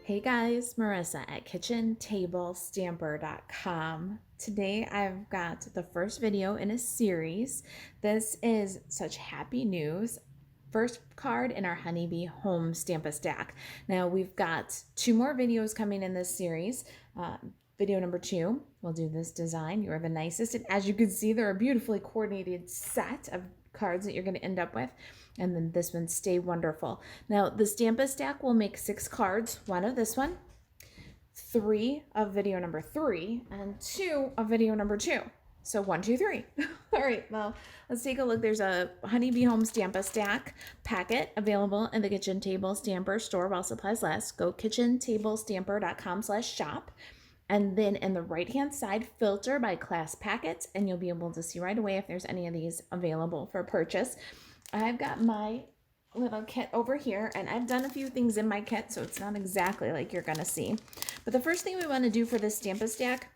Hey guys, Marisa at kitchentablestamper.com. Today I've got the first video in a series. This is such happy news. First card in our Honeybee home Stamp-a-Stack. Now we've got 2 more videos coming in this series. Video number 2, we'll do this design. You are the nicest. And as you can see, they're a beautifully coordinated set of cards that you're going to end up with. And then this one, Stay Wonderful. Now the Stamp-a-Stack will make 6 cards. 1 of this one, 3 of video number 3, and 2 of video number 2. So 1, 2, 3. All right, well, let's take a look. There's a Honeybee Home Stamp-a-Stack packet available in the Kitchen Table Stamper store while supplies last. Go kitchentablestamper.com/shop. And then in the right-hand side, filter by class packets, and you'll be able to see right away if there's any of these available for purchase. I've got my little kit over here, and I've done a few things in my kit, so it's not exactly like you're gonna see. But the first thing we want to do for this Stamp-a-Stack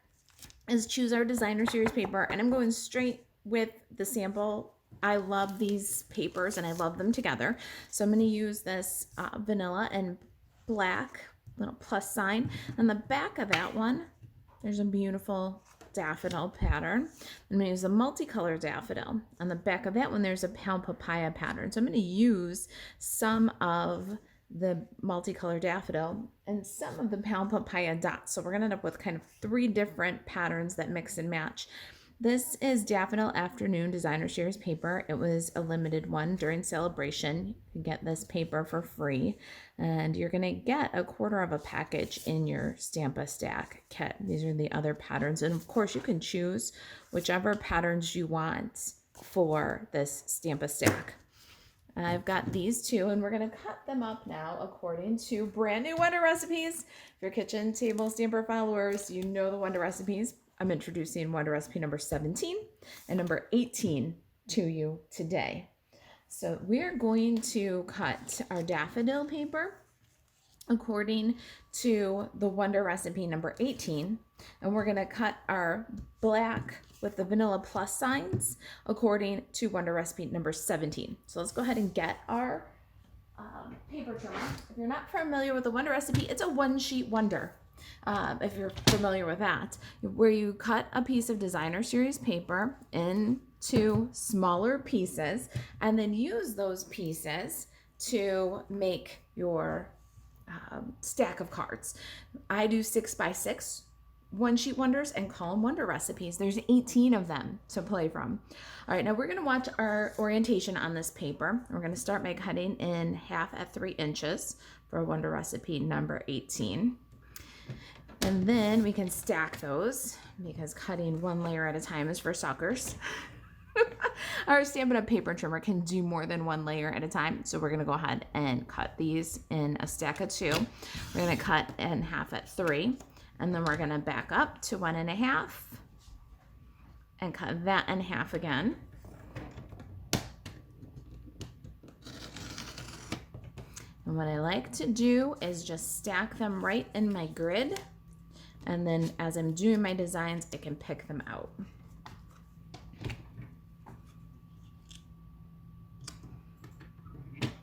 is choose our designer series paper, and I'm going straight with the sample. I love these papers, and I love them together. So I'm going to use this vanilla and black little plus sign. On the back of that one, there's a beautiful daffodil pattern. I'm going to use a multicolor daffodil. On the back of that one, there's a pale papaya pattern. So I'm going to use some of the multicolor daffodil and some of the pale papaya dots. So we're going to end up with kind of 3 different patterns that mix and match. This is Daffodil Afternoon Designer Series paper. It was a limited one during celebration. You can get this paper for free, and you're going to get 1/4 of a package in your Stamp-a-Stack kit. These are the other patterns, and of course you can choose whichever patterns you want for this Stamp-a-Stack. I've got these 2, and we're going to cut them up now according to brand new Wonder Recipes. If you're Kitchen Table Stamper followers, you know the Wonder Recipes. I'm introducing Wonder Recipe number 17 and number 18 to you today. So we're going to cut our daffodil paper according to the Wonder Recipe number 18, and we're going to cut our black with the vanilla plus signs according to Wonder Recipe number 17. So let's go ahead and get our paper trimmer. If you're not familiar with the Wonder Recipe, it's a 1-sheet wonder. If you're familiar with that, where you cut a piece of designer series paper into smaller pieces and then use those pieces to make your stack of cards. I do 6x6 1-sheet wonders and call them Wonder Recipes. There's 18 of them to play from. All right, now we're going to watch our orientation on this paper. We're going to start by cutting in half at 3 inches for Wonder Recipe number 18. And then we can stack those because cutting 1 layer at a time is for suckers. Our Stampin' Up! Paper trimmer can do more than 1 layer at a time. So we're going to go ahead and cut these in a stack of 2. We're going to cut in half at 3. And then we're going to back up to 1 1/2 and cut that in half again. And what I like to do is just stack them right in my grid. And then as I'm doing my designs, I can pick them out.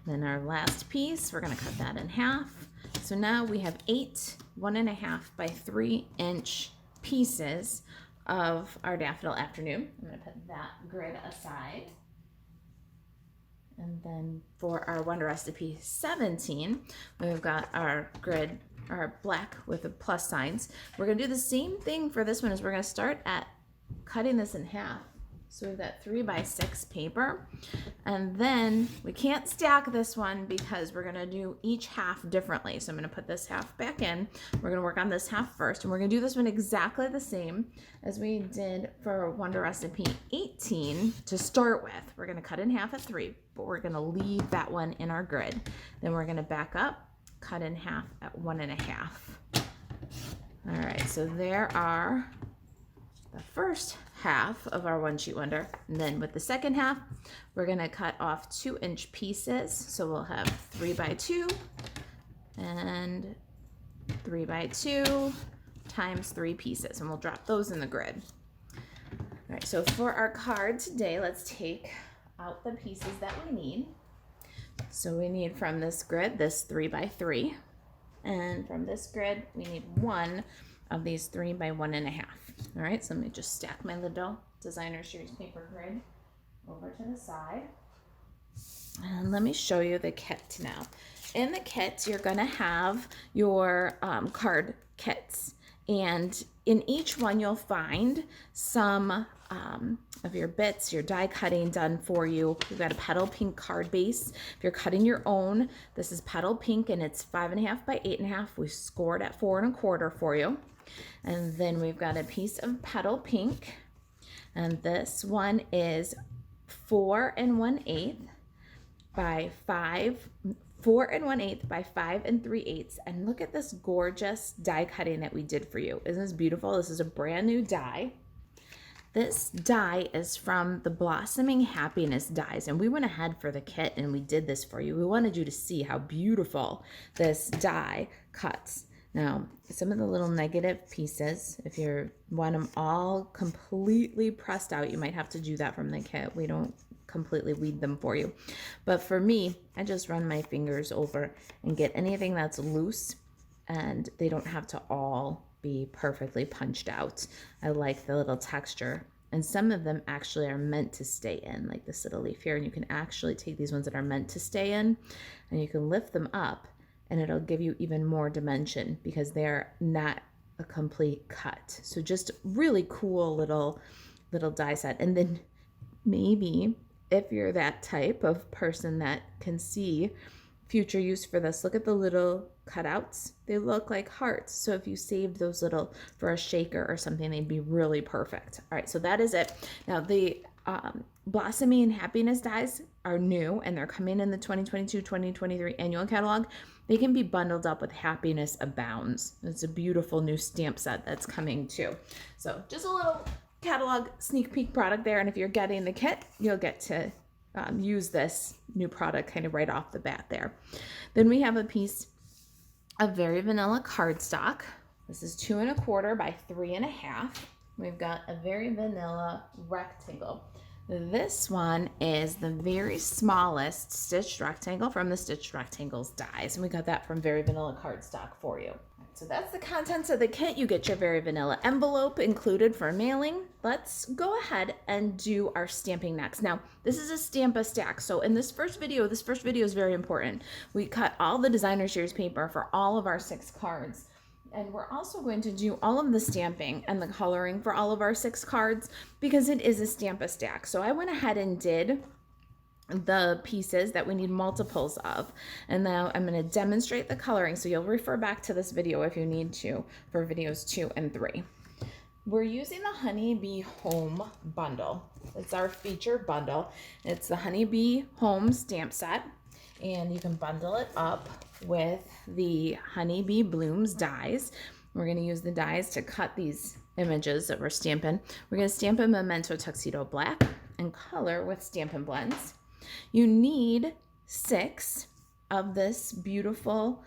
Then our last piece, we're going to cut that in half. So now we have 8 1 1/2 by 3 inch pieces of our Daffodil Afternoon. I'm going to put that grid aside. And then for our Wonder Recipe 17, we've got our grid, our black with the plus signs. We're going to do the same thing for this one. Is we're going to start at cutting this in half. So we've got 3x6 paper, and then we can't stack this one because we're going to do each half differently. So I'm going to put this half back in. We're going to work on this half first, and we're going to do this one exactly the same as we did for Wonder Recipe 18 to start with. We're going to cut in half at 3, but we're going to leave that one in our grid. Then we're going to back up, cut in half at 1 1/2. All right, so there are the first half of our 1-sheet wonder. And then with the second half, we're going to cut off 2-inch pieces. So we'll have 3x2 and 3x2 times 3 pieces, and we'll drop those in the grid. All right, so for our card today, let's take out the pieces that we need. So we need from this grid, this 3x3. And from this grid, we need one of these 3 by 1.5. All right, so let me just stack my little designer series paper grid over to the side. And let me show you the kit now. In the kit, you're gonna have your card kits. And in each one, you'll find some of your bits, your die cutting done for you. We've got a petal pink card base. If you're cutting your own, this is petal pink and it's 5.5 by 8.5. We scored at 4.25 for you. And then we've got a piece of petal pink. And this one is 4 1/8 by 4 1/8 by 5 3/8. And look at this gorgeous die cutting that we did for you. Isn't this beautiful? This is a brand new die. This die is from the Blossoming Happiness dies, and we went ahead for the kit and we did this for you. We wanted you to see how beautiful this die cuts. Now, some of the little negative pieces, if you want them all completely pressed out, you might have to do that from the kit. We don't completely weed them for you. But for me, I just run my fingers over and get anything that's loose, and they don't have to all be perfectly punched out. I like the little texture. And some of them actually are meant to stay in, like this little leaf here. And you can actually take these ones that are meant to stay in and you can lift them up and it'll give you even more dimension because they're not a complete cut. So just really cool little die set. And then maybe if you're that type of person that can see future use for this, look at the little cutouts. They look like hearts. So if you saved those little for a shaker or something, they'd be really perfect. All right, so that is it. Now the Blossoming Happiness dies are new and they're coming in the 2022-2023 annual catalog. They can be bundled up with Happiness Abounds. It's a beautiful new stamp set that's coming too. So just a little catalog sneak peek product there. And if you're getting the kit, you'll get to use this new product kind of right off the bat there. Then we have a piece of Very Vanilla cardstock. This is 2 1/4 by 3.5. We've got a Very Vanilla rectangle. This one is the very smallest stitched rectangle from the Stitched Rectangles dies, and we got that from Very Vanilla cardstock for you. So that's the contents of the kit. You get your Very Vanilla envelope included for mailing. Let's go ahead and do our stamping next. Now, this is a Stamp-a-Stack. So in this first video is very important. We cut all the designer series paper for all of our 6 cards. And we're also going to do all of the stamping and the coloring for all of our 6 cards because it is a Stamp-a-Stack. So I went ahead and did the pieces that we need multiples of, and now I'm going to demonstrate the coloring, so you'll refer back to this video if you need to for videos 2 and 3. We're using the Honeybee Home bundle. It's our feature bundle. It's the Honeybee Home stamp set, and you can bundle it up with the Honeybee Blooms dies. We're going to use the dies to cut these images that we're stamping. We're going to stamp in Memento Tuxedo Black and color with Stampin' Blends. You need 6 of this beautiful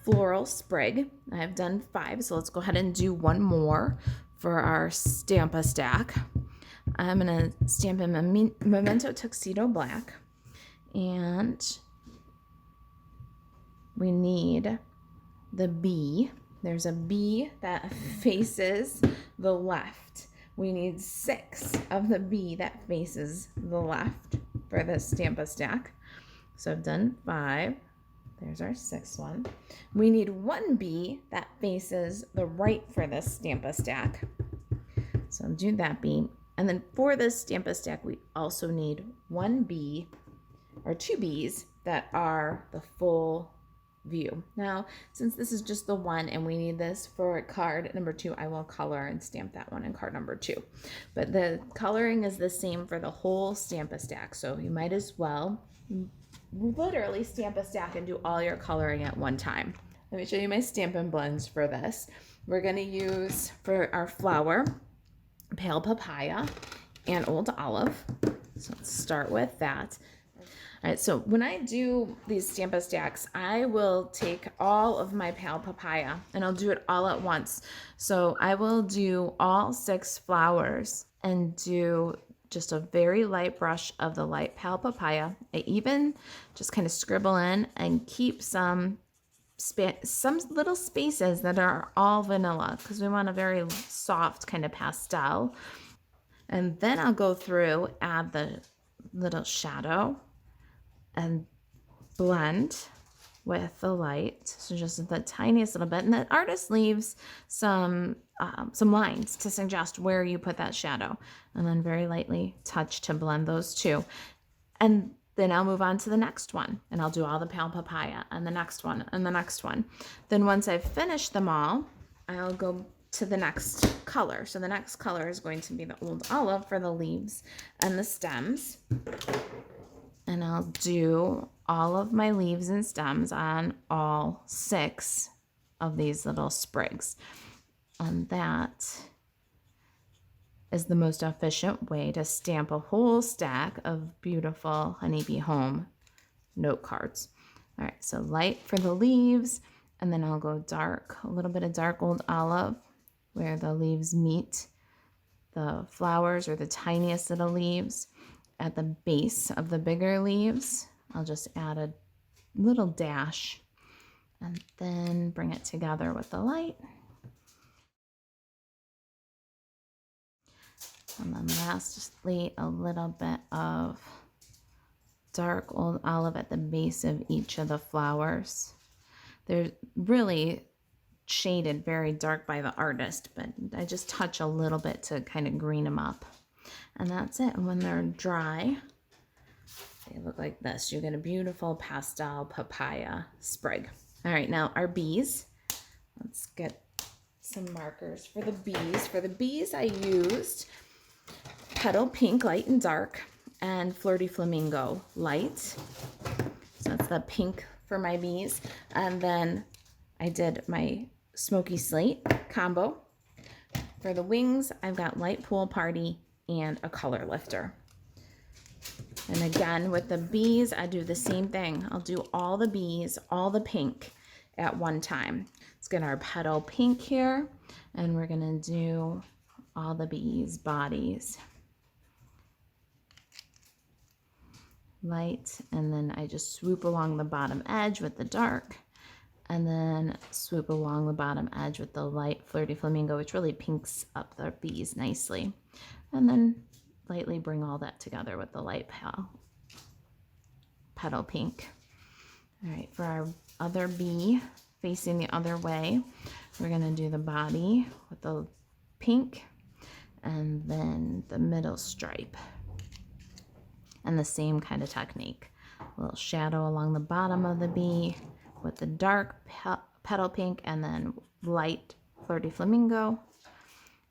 floral sprig. I have done 5, so let's go ahead and do one more for our Stamp-a-Stack. I'm going to stamp in Memento Tuxedo Black, and we need the bee. There's a bee that faces the left. We need 6 of the bee that faces the left for this Stamp-a-Stack. So I've done 5. There's our 6th one. We need 1 bee that faces the right for this Stamp-a-Stack. So I'm doing that bee. And then for this Stamp-a-Stack, we also need 1 bee or 2 bees that are the full view. Now, since this is just the one and we need this for card number 2, I will color and stamp that one in card number 2. But the coloring is the same for the whole Stamp-a-Stack, so you might as well literally Stamp-a-Stack and do all your coloring at one time. Let me show you my Stampin' Blends for this. We're going to use for our flower Pale Papaya and Old Olive. So let's start with that. All right, so when I do these Stamp-a-Stacks, I will take all of my Pale Papaya and I'll do it all at once. So I will do all 6 flowers and do just a very light brush of the light Pale Papaya. I even just kind of scribble in and keep some some little spaces that are all vanilla because we want a very soft kind of pastel. And then I'll go through, add the little shadow and blend with the light. So just the tiniest little bit. And the artist leaves some lines to suggest where you put that shadow. And then very lightly touch to blend those two. And then I'll move on to the next one. And I'll do all the pale papaya and the next one and the next one. Then once I've finished them all, I'll go to the next color. So the next color is going to be the old olive for the leaves and the stems. And I'll do all of my leaves and stems on all 6 of these little sprigs. And that is the most efficient way to stamp a whole stack of beautiful Honeybee Home note cards. All right, so light for the leaves, and then I'll go dark, a little bit of dark old olive where the leaves meet the flowers or the tiniest little leaves. At the base of the bigger leaves, I'll just add a little dash and then bring it together with the light. And then lastly, a little bit of dark old olive at the base of each of the flowers. They're really shaded very dark by the artist, but I just touch a little bit to kind of green them up. And that's it. And when they're dry, they look like this. You get a beautiful pastel papaya sprig. All right, now our bees. Let's get some markers for the bees. For the bees, I used Petal Pink, light and dark, and Flirty Flamingo, light. So that's the pink for my bees. And then I did my Smoky Slate combo. For the wings, I've got Light Pool Party and a color lifter. And again, with the bees, I do the same thing. I'll do all the bees, all the pink at one time. Let's get our petal pink here, and we're gonna do all the bees' bodies. Light, and then I just swoop along the bottom edge with the dark, and then swoop along the bottom edge with the light Flirty Flamingo, which really pinks up the bees nicely. And then lightly bring all that together with the light petal pink. All right, for our other bee facing the other way, we're gonna do the body with the pink and then the middle stripe. And the same kind of technique. A little shadow along the bottom of the bee with the dark petal pink and then light Flirty Flamingo.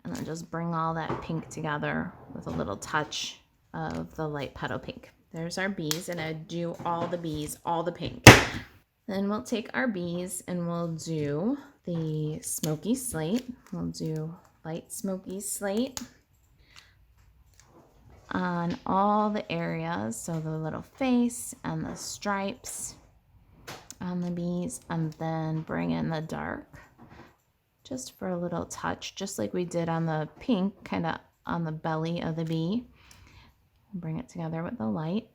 And then just bring all that pink together with a little touch of the light petal pink. There's our bees, and I do all the bees, all the pink. Then we'll take our bees and we'll do the Smoky Slate. We'll do light Smoky Slate on all the areas, so the little face and the stripes on the bees, and then bring in the dark just for a little touch, just like we did on the pink, kind of on the belly of the bee. Bring it together with the light,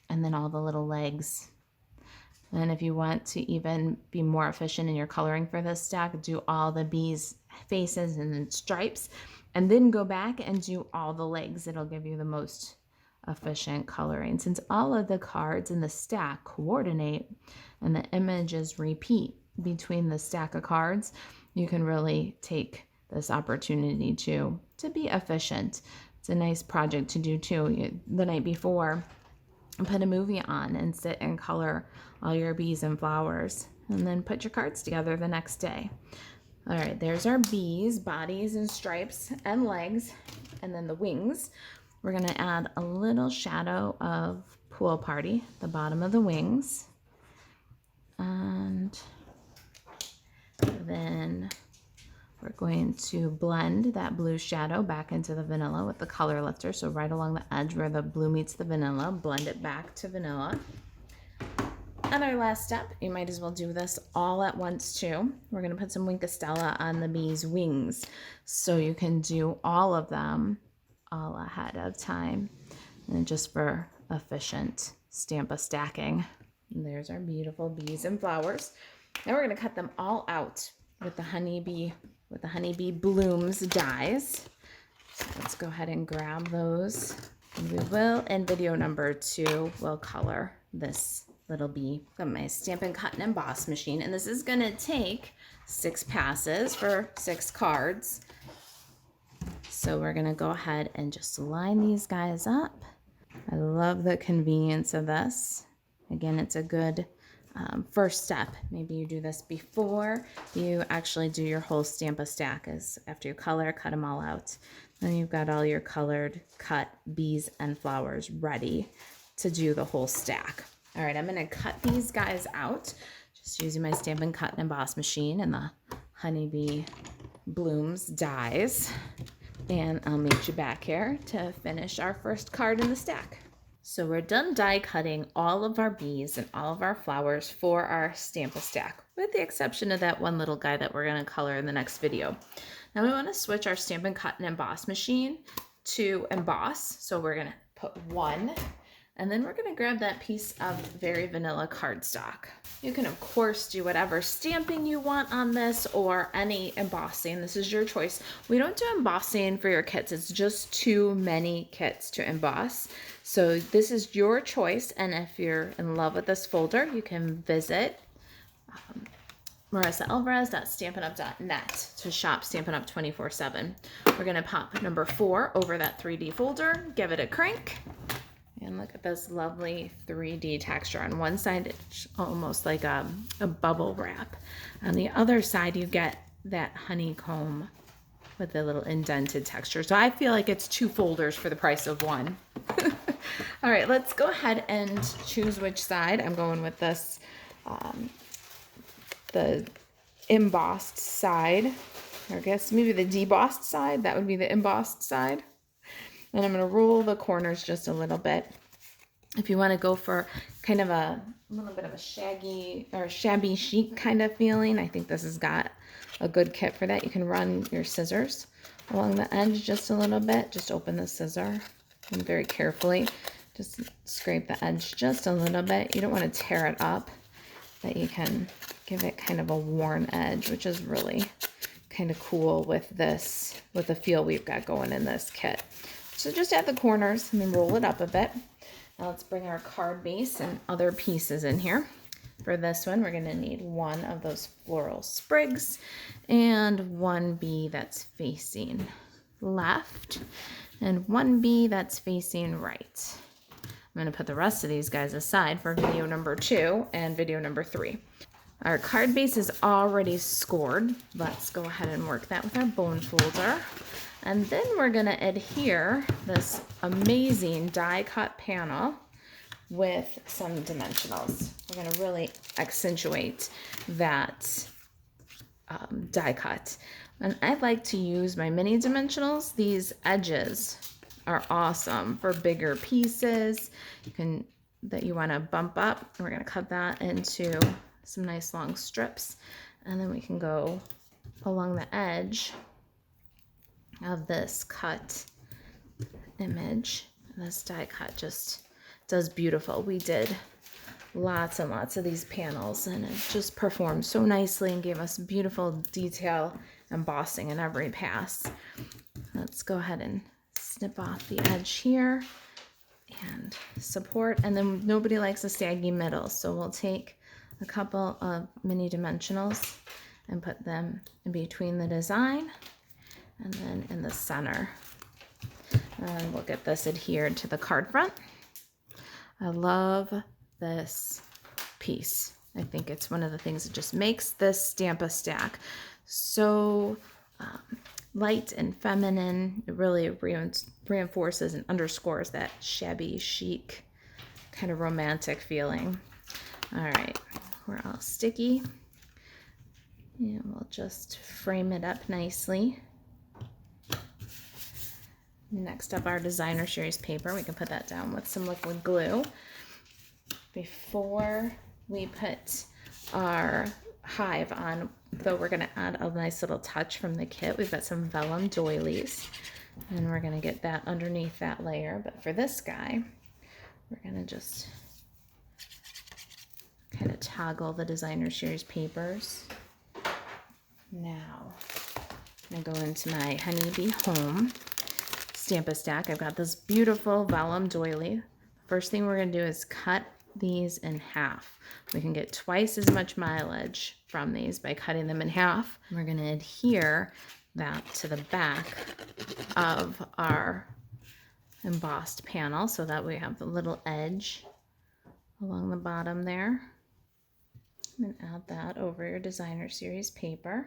and then all the little legs. And if you want to even be more efficient in your coloring for this stack, do all the bees' faces and then stripes, and then go back and do all the legs. It'll give you the most efficient coloring. Since all of the cards in the stack coordinate and the images repeat between the stack of cards, you can really take this opportunity to be efficient. It's a nice project to do too. The night before, put a movie on and sit and color all your bees and flowers, and then put your cards together the next day. All right, there's our bees, bodies and stripes and legs, and then the wings. We're gonna add a little shadow of Pool Party, the bottom of the wings. And then we're going to blend that blue shadow back into the vanilla with the color lifter. So right along the edge where the blue meets the vanilla, blend it back to vanilla. And our last step, you might as well do this all at once too. We're gonna put some Winkostella on the bee's wings, so you can do all of them all ahead of time, and just for efficient Stampa stacking. And there's our beautiful bees and flowers. Now we're gonna cut them all out with the Honeybee Blooms dies. So let's go ahead and grab those. And we will, in video number 2, we'll color this little bee. Got my Stampin' Cut and Emboss machine, and this is gonna take 6 passes for 6 cards. So we're gonna go ahead and just line these guys up. I love the convenience of this. Again, it's a good first step. Maybe you do this before you actually do your whole Stamp-A-Stack. Is after you color, cut them all out. Then you've got all your colored cut bees and flowers ready to do the whole stack. All right, I'm gonna cut these guys out just using my Stampin' Cut and Emboss machine and the Honeybee Blooms dies. And I'll meet you back here to finish our first card in the stack. So we're done die cutting all of our bees and all of our flowers for our Stamp-A-Stack, with the exception of that one little guy that we're gonna color in the next video. Now we wanna switch our Stampin' Cut and Emboss machine to emboss. So we're gonna put 1, and then we're gonna grab that piece of very vanilla cardstock. You can of course do whatever stamping you want on this or any embossing. This is your choice. We don't do embossing for your kits. It's just too many kits to emboss. So this is your choice. And if you're in love with this folder, you can visit Marisa.Alvarez.stampinup.net to shop Stampin' Up 24/7. We're gonna pop number 4 over that 3D folder, give it a crank. And look at this lovely 3D texture. On one side, it's almost like a bubble wrap. On the other side, you get that honeycomb with the little indented texture. So I feel like it's 2 folders for the price of 1. All right, let's go ahead and choose which side. I'm going with this, the embossed side. Or I guess maybe the debossed side. That would be the embossed side. And I'm going to roll the corners just a little bit. If you want to go for kind of a little bit of a shaggy or shabby chic kind of feeling, I think this has got a good kit for that. You can run your scissors along the edge just a little bit. Just open the scissor and very carefully just scrape the edge just a little bit. You don't want to tear it up, but you can give it kind of a worn edge, which is really kind of cool with this, with the feel we've got going in this kit. So just at the corners and then roll it up a bit. Now let's bring our card base and other pieces in here. For this one, we're going to need 1 of those floral sprigs and 1 bee that's facing left and 1 bee that's facing right. I'm going to put the rest of these guys aside for video number 2 and video number 3. Our card base is already scored. Let's go ahead and work that with our bone folder. And then we're going to adhere this amazing die cut panel with some dimensionals. We're going to really accentuate that die cut. And I like to use my mini dimensionals. These edges are awesome for bigger pieces that you want to bump up. We're going to cut that into some nice long strips, and then we can go along the edge of this cut image. This die cut just does beautiful. We did lots and lots of these panels, and it just performed so nicely and gave us beautiful detail embossing in every pass. Let's go ahead and snip off the edge here and support. And then nobody likes a saggy middle, so we'll take a couple of mini dimensionals and put them in between the design and then in the center. And we'll get this adhered to the card front. I love this piece. I think it's one of the things that just makes this Stamp-A-Stack so light and feminine. It really reinforces and underscores that shabby chic kind of romantic feeling. All right, we're all sticky. And we'll just frame it up nicely. Next up, our designer series paper. We can put that down with some liquid glue. Before we put our hive on, though, we're gonna add a nice little touch from the kit. We've got some vellum doilies, and we're gonna get that underneath that layer. But for this guy, we're gonna just kind of toggle the designer series papers. Now, I'm going to go into my Honeybee Home Stamp-A-Stack. I've got this beautiful vellum doily. First thing we're going to do is cut these in half. We can get twice as much mileage from these by cutting them in half. We're going to adhere that to the back of our embossed panel so that we have the little edge along the bottom there. And add that over your designer series paper.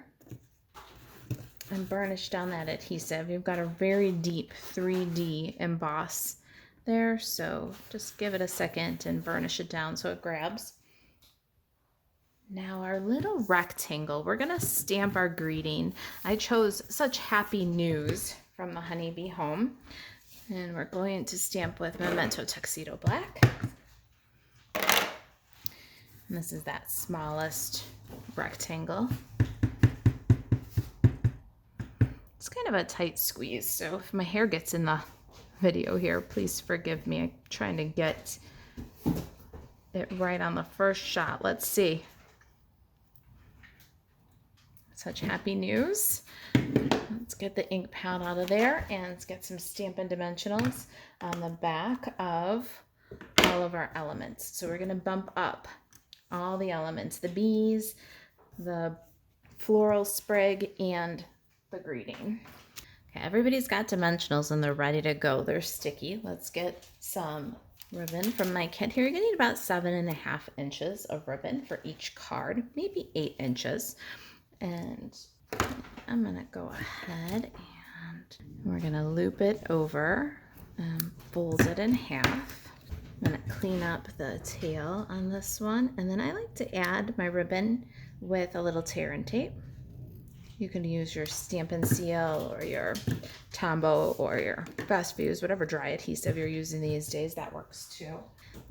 And burnish down that adhesive. You've got a very deep 3D emboss there, so just give it a second and burnish it down so it grabs. Now our little rectangle, we're gonna stamp our greeting. I chose Such Happy News from the Honeybee Home, and we're going to stamp with Memento Tuxedo Black. And this is that smallest rectangle. It's kind of a tight squeeze, so if my hair gets in the video here, please forgive me. I'm trying to get it right on the first shot. Let's see. Such Happy News. Let's get the ink pad out of there and let's get some Stampin' Dimensionals on the back of all of our elements. So we're going to bump up all the elements, the bees, the floral sprig, and the greeting. Okay, everybody's got dimensionals and they're ready to go. They're sticky. Let's get some ribbon from my kit here. You're gonna need about 7.5 inches of ribbon for each card, maybe 8 inches. And I'm gonna go ahead and we're gonna loop it over and fold it in half. I'm gonna clean up the tail on this one, and then I like to add my ribbon with a little tear and tape. You can use your Stampin' Seal or your Tombow or your Fast Fuse, whatever dry adhesive you're using these days, that works too.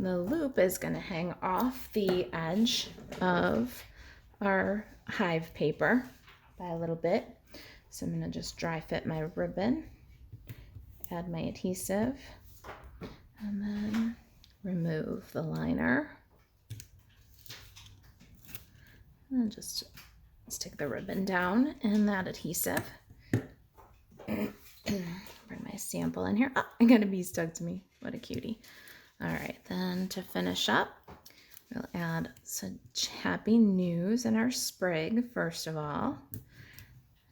The loop is going to hang off the edge of our hive paper by a little bit. So I'm going to just dry fit my ribbon, add my adhesive, and then remove the liner. And just stick the ribbon down in that adhesive. Bring my sample in here. Oh, I got a bee stuck to me. What a cutie. All right, then to finish up, we'll add Such Happy News in our sprig, first of all.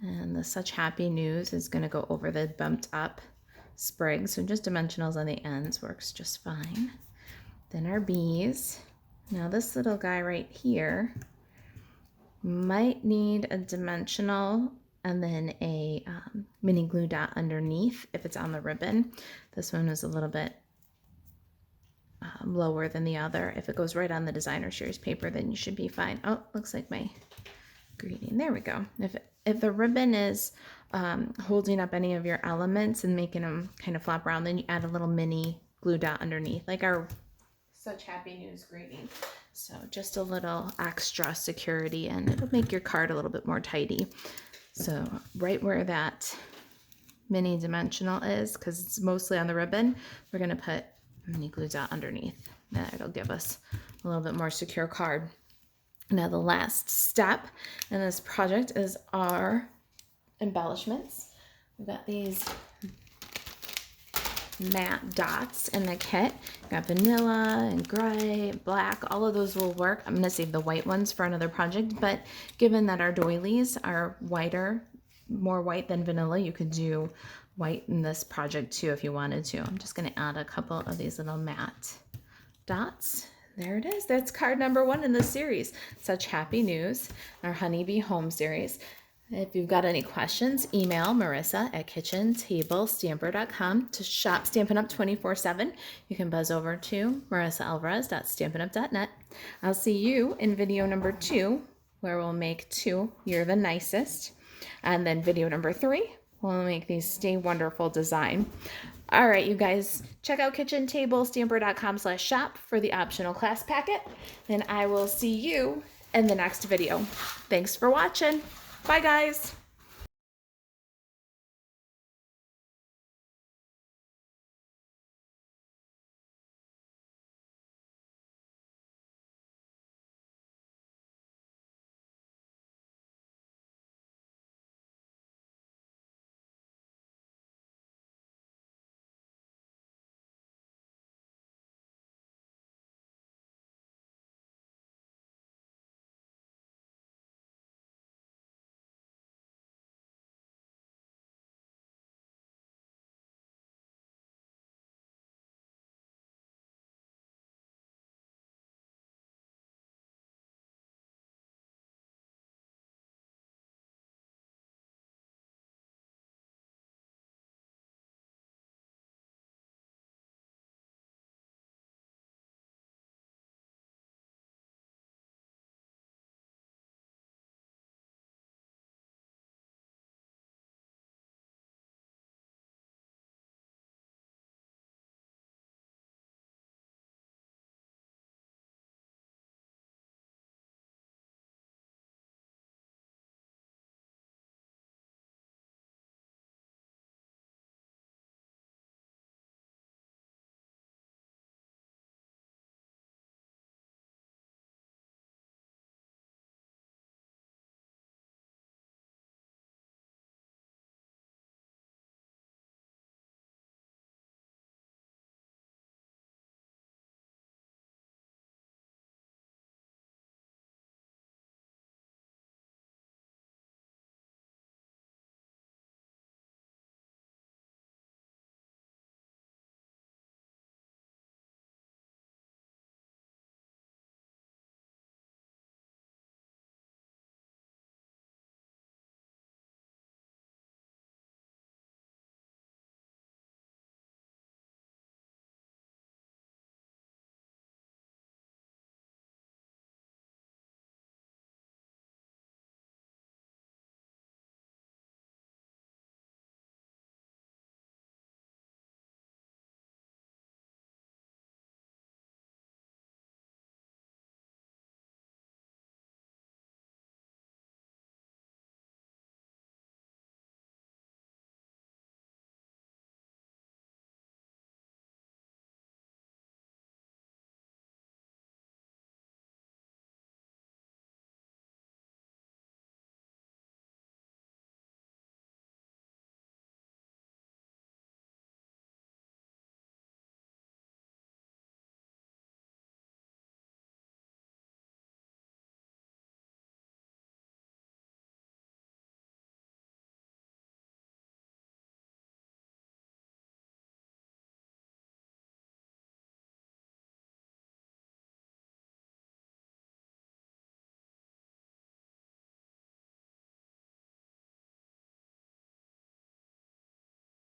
And the Such Happy News is going to go over the bumped up sprig, so just dimensionals on the ends works just fine. Then our bees. Now this little guy right here might need a dimensional and then a mini glue dot underneath if it's on the ribbon. This one is a little bit lower than the other. If it goes right on the designer series paper, then you should be fine. Oh, looks like my greeting. There we go. If the ribbon is holding up any of your elements and making them kind of flop around, then you add a little mini glue dot underneath, like our Such Happy News greeting. So just a little extra security, and it'll make your card a little bit more tidy. So right where that mini dimensional is, because it's mostly on the ribbon, we're going to put a mini glue dot underneath. That'll give us a little bit more secure card. Now the last step in this project is our embellishments. We've got these matte dots in the kit. Got vanilla and gray, black, all of those will work. I'm going to save the white ones for another project, but given that our doilies are whiter, more white than vanilla, you could do white in this project too if you wanted to. I'm just going to add a couple of these little matte dots. There it is. That's card number 1 in the series, Such Happy News, our Honeybee Home series. If you've got any questions, email Marisa at kitchentablestamper.com. To shop Stampin' Up 24/7, you can buzz over to marisaalvarez.stampinup.net. I'll see you in video number 2, where we'll make 2, You're the Nicest. And then video number 3, we'll make these Stay Wonderful design. All right, you guys, check out kitchentablestamper.com/shop for the optional class packet. And I will see you in the next video. Thanks for watching. Bye, guys.